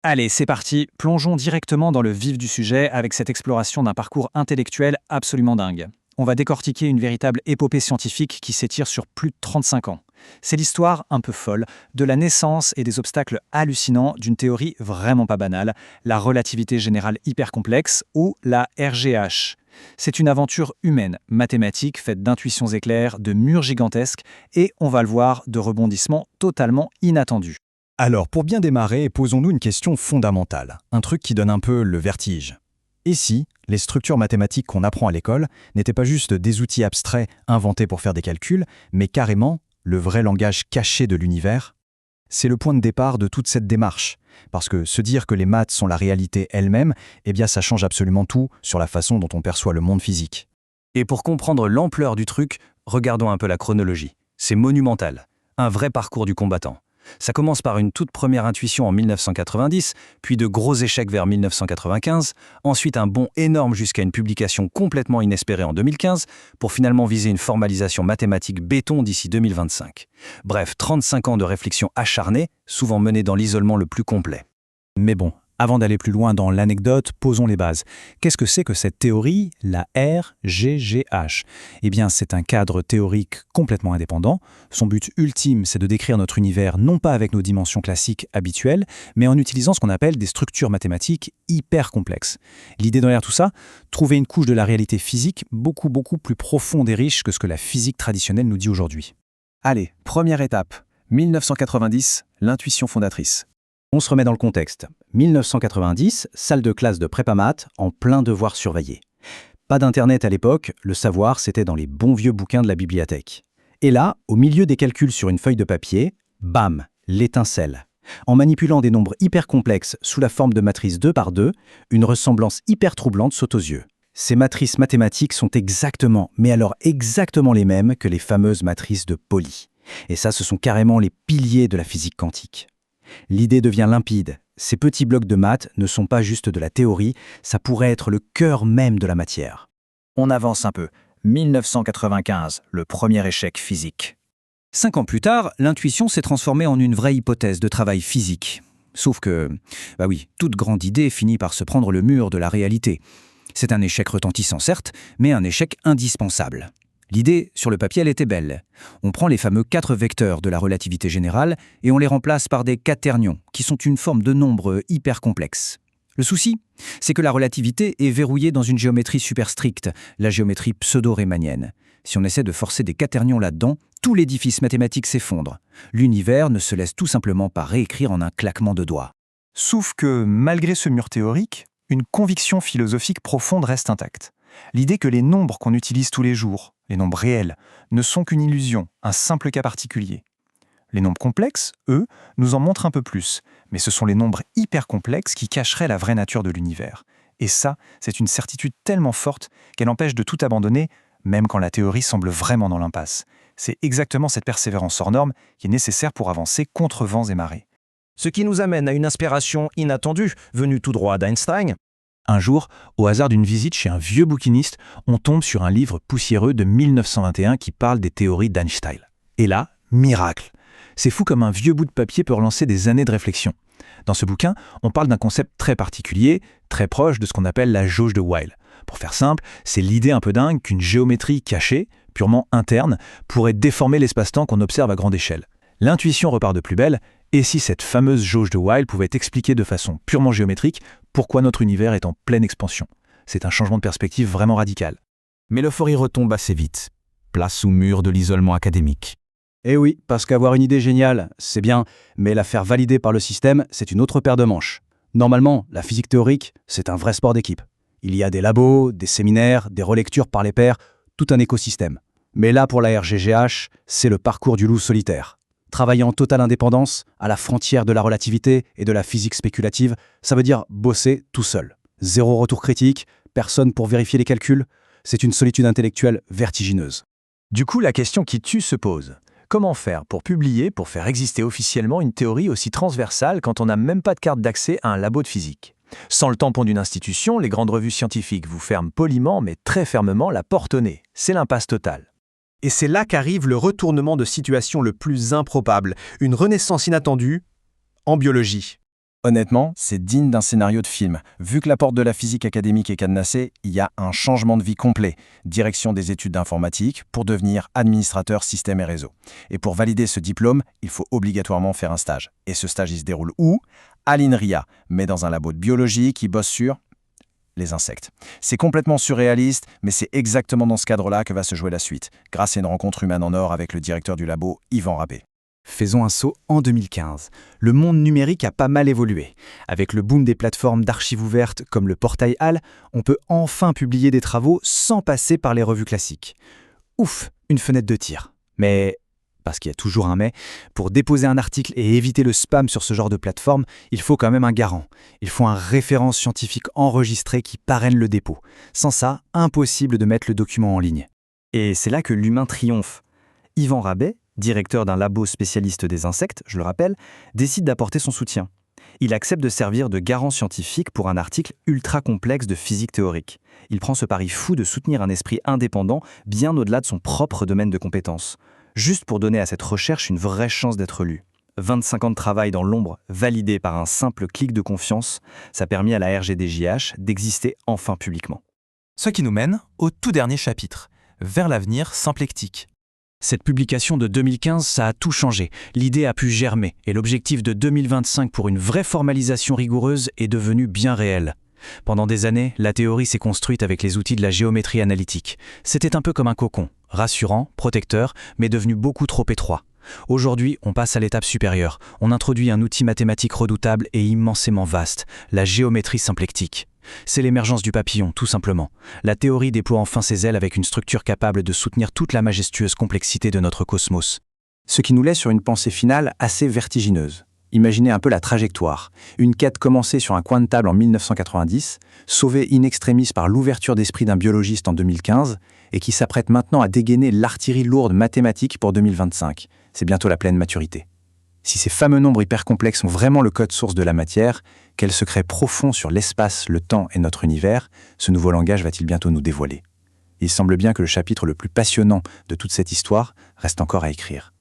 Allez, c'est parti, plongeons directement dans le vif du sujet avec cette exploration d'un parcours intellectuel absolument dingue. On va décortiquer une véritable épopée scientifique qui s'étire sur plus de 35 ans. C'est l'histoire un peu folle de la naissance et des obstacles hallucinants d'une théorie vraiment pas banale, la relativité générale hyper complexe ou la RGH. C'est une aventure humaine, mathématique, faite d'intuitions éclairs, de murs gigantesques et, on va le voir, de rebondissements totalement inattendus. Alors, pour bien démarrer, posons-nous une question fondamentale, un truc qui donne un peu le vertige. Et si les structures mathématiques qu'on apprend à l'école n'étaient pas juste des outils abstraits inventés pour faire des calculs, mais carrément le vrai langage caché de l'univers? C'est le point de départ de toute cette démarche, parce que se dire que les maths sont la réalité elle-même, eh bien ça change absolument tout sur la façon dont on perçoit le monde physique. Et pour comprendre l'ampleur du truc, regardons un peu la chronologie. C'est monumental. Un vrai parcours du combattant. Ça commence par une toute première intuition en 1990, puis de gros échecs vers 1995, ensuite un bond énorme jusqu'à une publication complètement inespérée en 2015, pour finalement viser une formalisation mathématique béton d'ici 2025. Bref, 35 ans de réflexion acharnée, souvent menée dans l'isolement le plus complet. Mais bon, avant d'aller plus loin dans l'anecdote, posons les bases. Qu'est-ce que c'est que cette théorie, la RGGH? Eh bien, c'est un cadre théorique complètement indépendant. Son but ultime, c'est de décrire notre univers non pas avec nos dimensions classiques habituelles, mais en utilisant ce qu'on appelle des structures mathématiques hyper complexes. L'idée derrière tout ça, trouver une couche de la réalité physique beaucoup plus profonde et riche que ce que la physique traditionnelle nous dit aujourd'hui. Allez, première étape. 1990, l'intuition fondatrice. On se remet dans le contexte. 1990, salle de classe de prépa maths, en plein devoir surveillé. Pas d'internet à l'époque, le savoir c'était dans les bons vieux bouquins de la bibliothèque. Et là, au milieu des calculs sur une feuille de papier, bam, l'étincelle. En manipulant des nombres hyper complexes sous la forme de matrices 2 par 2, une ressemblance hyper troublante saute aux yeux. Ces matrices mathématiques sont exactement, mais alors exactement les mêmes que les fameuses matrices de Pauli. Et ça, ce sont carrément les piliers de la physique quantique. L'idée devient limpide. Ces petits blocs de maths ne sont pas juste de la théorie, ça pourrait être le cœur même de la matière. On avance un peu. 1995, le premier échec physique. 5 ans plus tard, l'intuition s'est transformée en une vraie hypothèse de travail physique. Sauf que, toute grande idée finit par se prendre le mur de la réalité. C'est un échec retentissant certes, mais un échec indispensable. L'idée, sur le papier, elle était belle. On prend les fameux 4 vecteurs de la relativité générale et on les remplace par des quaternions, qui sont une forme de nombre hyper complexe. Le souci, c'est que la relativité est verrouillée dans une géométrie super stricte, la géométrie pseudo-riemannienne. Si on essaie de forcer des quaternions là-dedans, tout l'édifice mathématique s'effondre. L'univers ne se laisse tout simplement pas réécrire en un claquement de doigts. Sauf que, malgré ce mur théorique, une conviction philosophique profonde reste intacte. L'idée que les nombres qu'on utilise tous les jours, les nombres réels, ne sont qu'une illusion, un simple cas particulier. Les nombres complexes, eux, nous en montrent un peu plus, mais ce sont les nombres hyper complexes qui cacheraient la vraie nature de l'univers. Et ça, c'est une certitude tellement forte qu'elle empêche de tout abandonner, même quand la théorie semble vraiment dans l'impasse. C'est exactement cette persévérance hors norme qui est nécessaire pour avancer contre vents et marées. Ce qui nous amène à une inspiration inattendue, venue tout droit d'Einstein. Un jour, au hasard d'une visite chez un vieux bouquiniste, on tombe sur un livre poussiéreux de 1921 qui parle des théories d'Einstein. Et là, miracle! C'est fou comme un vieux bout de papier peut relancer des années de réflexion. Dans ce bouquin, on parle d'un concept très particulier, très proche de ce qu'on appelle la jauge de Weil. Pour faire simple, c'est l'idée un peu dingue qu'une géométrie cachée, purement interne, pourrait déformer l'espace-temps qu'on observe à grande échelle. L'intuition repart de plus belle, et si cette fameuse jauge de Weil pouvait expliquer de façon purement géométrique pourquoi notre univers est en pleine expansion? C'est un changement de perspective vraiment radical. Mais l'euphorie retombe assez vite. Place au mur de l'isolement académique. Eh oui, parce qu'avoir une idée géniale, c'est bien, mais la faire valider par le système, c'est une autre paire de manches. Normalement, la physique théorique, c'est un vrai sport d'équipe. Il y a des labos, des séminaires, des relectures par les pairs, tout un écosystème. Mais là, pour la RGGH, c'est le parcours du loup solitaire. Travailler en totale indépendance, à la frontière de la relativité et de la physique spéculative, ça veut dire bosser tout seul. Zéro retour critique, personne pour vérifier les calculs. C'est une solitude intellectuelle vertigineuse. Du coup, la question qui tue se pose. Comment faire pour publier, pour faire exister officiellement une théorie aussi transversale quand on n'a même pas de carte d'accès à un labo de physique? Sans le tampon d'une institution, les grandes revues scientifiques vous ferment poliment mais très fermement la porte au nez. C'est l'impasse totale. Et c'est là qu'arrive le retournement de situation le plus improbable, une renaissance inattendue en biologie. Honnêtement, c'est digne d'un scénario de film. Vu que la porte de la physique académique est cadenassée, il y a un changement de vie complet. Direction des études d'informatique pour devenir administrateur système et réseau. Et pour valider ce diplôme, il faut obligatoirement faire un stage. Et ce stage, il se déroule où? À l'INRIA, mais dans un labo de biologie qui bosse sur les insectes. C'est complètement surréaliste, mais c'est exactement dans ce cadre-là que va se jouer la suite, grâce à une rencontre humaine en or avec le directeur du labo, Yvan Rabé. Faisons un saut en 2015. Le monde numérique a pas mal évolué. Avec le boom des plateformes d'archives ouvertes comme le portail HAL, on peut enfin publier des travaux sans passer par les revues classiques. Ouf, une fenêtre de tir. Mais, parce qu'il y a toujours un mais, pour déposer un article et éviter le spam sur ce genre de plateforme, il faut quand même un garant. Il faut un référent scientifique enregistré qui parraine le dépôt. Sans ça, impossible de mettre le document en ligne. Et c'est là que l'humain triomphe. Yvan Rabé, directeur d'un labo spécialiste des insectes, je le rappelle, décide d'apporter son soutien. Il accepte de servir de garant scientifique pour un article ultra complexe de physique théorique. Il prend ce pari fou de soutenir un esprit indépendant bien au-delà de son propre domaine de compétences, juste pour donner à cette recherche une vraie chance d'être lue. 25 ans de travail dans l'ombre, validé par un simple clic de confiance, ça a permis à la RGDJH d'exister enfin publiquement. Ce qui nous mène au tout dernier chapitre, vers l'avenir symplectique. Cette publication de 2015, ça a tout changé. L'idée a pu germer et l'objectif de 2025 pour une vraie formalisation rigoureuse est devenu bien réel. Pendant des années, la théorie s'est construite avec les outils de la géométrie analytique. C'était un peu comme un cocon, rassurant, protecteur, mais devenu beaucoup trop étroit. Aujourd'hui, on passe à l'étape supérieure. On introduit un outil mathématique redoutable et immensément vaste, la géométrie symplectique. C'est l'émergence du papillon, tout simplement. La théorie déploie enfin ses ailes avec une structure capable de soutenir toute la majestueuse complexité de notre cosmos. Ce qui nous laisse sur une pensée finale assez vertigineuse. Imaginez un peu la trajectoire. Une quête commencée sur un coin de table en 1990, sauvée in extremis par l'ouverture d'esprit d'un biologiste en 2015, et qui s'apprête maintenant à dégainer l'artillerie lourde mathématique pour 2025. C'est bientôt la pleine maturité. Si ces fameux nombres hypercomplexes sont vraiment le code source de la matière, quel secret profond sur l'espace, le temps et notre univers, ce nouveau langage va-t-il bientôt nous dévoiler? Il semble bien que le chapitre le plus passionnant de toute cette histoire reste encore à écrire.